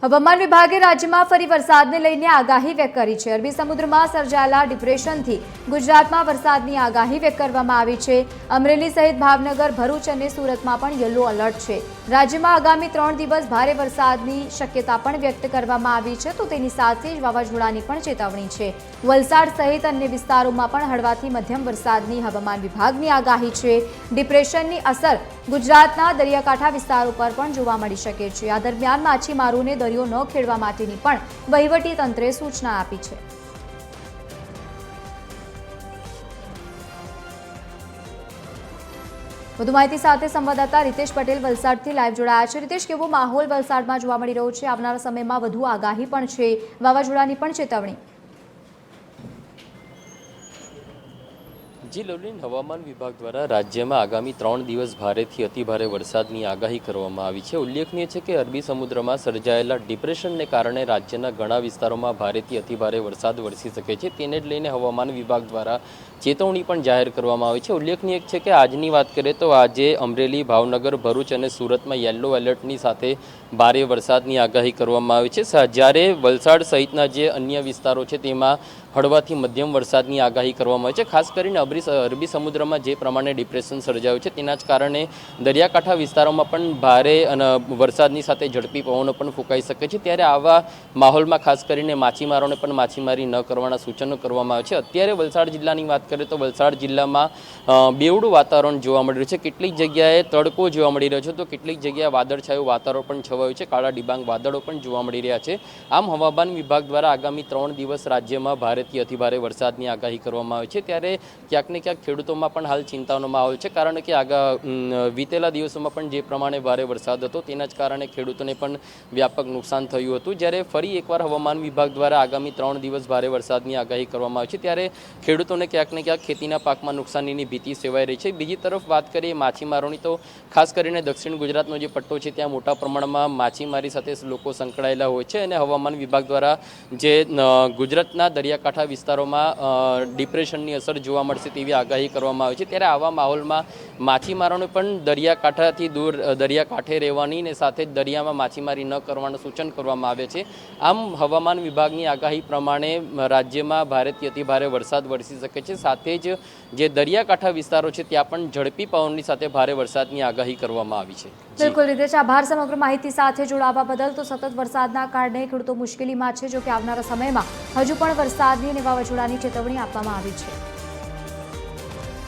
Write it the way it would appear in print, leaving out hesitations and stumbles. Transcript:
હવામાન વિભાગે રાજ્યમાં ફરી વરસાદને લઈને આગાહી વ્યક્ત કરી છે। અરબી સમુદ્રમાં સર્જાયેલા ડિપ્રેશનથી ગુજરાતમાં વરસાદની આગાહી વ્યક્ત કરવામાં આવી છે। અમરેલી સહિત ભાવનગર, ભરૂચ અને સુરતમાં પણ યલો એલર્ટ છે। રાજ્યમાં આગામી 3 દિવસ ભારે વરસાદની શક્યતા પણ વ્યક્ત કરવામાં આવી છે, તો તેની સાથે જ વાવાઝોડાની પણ ચેતવણી છે। વલસાડ સહિત અન્ય વિસ્તારોમાં પણ હળવાથી મધ્યમ વરસાદની હવામાન વિભાગની આગાહી છે। ડિપ્રેશનની અસર ગુજરાતના દરિયાકાંઠા વિસ્તારો પર પણ જોવા મળી શકે છે। આ દરમિયાન માછીમારોને દરિયો ન ખેડવા માટેની પણ વહીવટી તંત્રે સૂચના આપી છે। વધુ માહિતી સાથે સંવાદદાતા રીતેશ પટેલ વલસાડથી લાઈવ જોડાયા છે। રીતેશ, કેવો માહોલ વલસાડમાં જોવા મળી રહ્યો છે? આવનારા સમયમાં વધુ આગાહી પણ છે, વાવાઝોડાની પણ ચેતવણી। જી લવલીન, હવામાન વિભાગ દ્વારા રાજ્યમાં આગામી 3 દિવસ ભારેથી અતિભારે વરસાદની આગાહી કરવામાં આવી છે। ઉલ્લેખનીય છે કે અરબી સમુદ્રમાં સર્જાયેલા ડિપ્રેશનને કારણે રાજ્યના ઘણા વિસ્તારોમાં ભારેથી અતિભારે વરસાદ વરસી શકે છે, તેને જ લઈને હવામાન વિભાગ દ્વારા ચેતવણી પણ જાહેર કરવામાં આવી છે। ઉલ્લેખનીય છે કે આજની વાત કરીએ તો આજે અમરેલી, ભાવનગર, ભરૂચ અને સુરતમાં યલો એલર્ટની સાથે ભારે વરસાદની આગાહી કરવામાં આવી છે, જ્યારે વલસાડ સહિતના જે અન્ય વિસ્તારો છે તેમાં હળવાથી મધ્યમ વરસાદની આગાહી કરવામાં આવી છે। ખાસ કરીને અરબી સમુદ્રમાં જે પ્રમાણે ડિપ્રેશન સર્જાયું છે તેના જ કારણે દરિયાકાંઠા વિસ્તારોમાં પણ ભારે અને વરસાદની સાથે ઝડપી પવનો પણ ફૂંકાઈ શકે છે। ત્યારે આવા માહોલમાં ખાસ કરીને માછીમારોને પણ માછીમારી ન કરવાના સૂચનો કરવામાં આવે છે। અત્યારે વલસાડ જિલ્લાની વાત કરીએ તો વલસાડ જિલ્લામાં બેવડું વાતાવરણ જોવા મળી રહ્યું છે। કેટલીક જગ્યાએ તડકો જોવા મળી રહ્યો છે, તો કેટલીક જગ્યાએ વાદળછાયું વાતાવરણ પણ છવાયું છે, કાળા ડિબાંગ વાદળો પણ જોવા મળી રહ્યા છે। આમ હવામાન વિભાગ દ્વારા આગામી 3 દિવસ રાજ્યમાં ભારેથી અતિભારે વરસાદની આગાહી કરવામાં આવી છે। ત્યારે ક્યાંક ને ક્યાંક ખેડૂતોમાં પણ હાલ ચિંતાનો માહોલ છે, કારણ કે વીતેલા દિવસોમાં પણ જે પ્રમાણે ભારે વરસાદ હતો તેના જ કારણે ખેડૂતોને પણ વ્યાપક નુકસાન થયું હતું। જ્યારે ફરી એકવાર હવામાન વિભાગ દ્વારા આગામી 3 દિવસ ભારે વરસાદની આગાહી કરવામાં આવી છે, ત્યારે ખેડૂતોને ક્યાંક ને ક્યાંક ખેતીના પાકમાં નુકસાનીની ભીતિ સેવાઈ રહી છે। બીજી તરફ વાત કરીએ માછીમારોની, તો ખાસ કરીને દક્ષિણ ગુજરાતનો જે પટ્ટો છે ત્યાં મોટા પ્રમાણમાં માછીમારી સાથે લોકો સંકળાયેલા હોય છે, અને હવામાન વિભાગ દ્વારા જે ગુજરાતના દરિયાકાંઠા વિસ્તારોમાં ડિપ્રેશનની અસર જોવા મળશે તેવી આગાહી કરવામાં આવી છે। ત્યારે આવા માહોલમાં માછીમારોને પણ દરિયાકાંઠાથી દૂર દરિયાકાંઠે રહેવાની ને સાથે જ દરિયામાં માછીમારી ન કરવાનું સૂચન કરવામાં આવે છે। આમ હવામાન વિભાગની આગાહી પ્રમાણે રાજ્યમાં ભારેથી અતિભારે વરસાદ વરસી શકે છે, સાથે જ જે દરિયાકાંઠા વિસ્તારો છે ત્યાં પણ ઝડપી પવનની સાથે ભારે વરસાદની આગાહી કરવામાં આવી છે। બિલકુલ રીતેશ, આભાર સમગ્ર માહિતી સાથે જોડાવા બદલ। તો સતત વરસાદના કારણે ખેડૂતો મુશ્કેલીમાં છે, જો કે આવનારા સમયમાં હજુ પણ વરસાદની અને વાવાઝોડાની ચેતવણી આપવામાં આવી છે।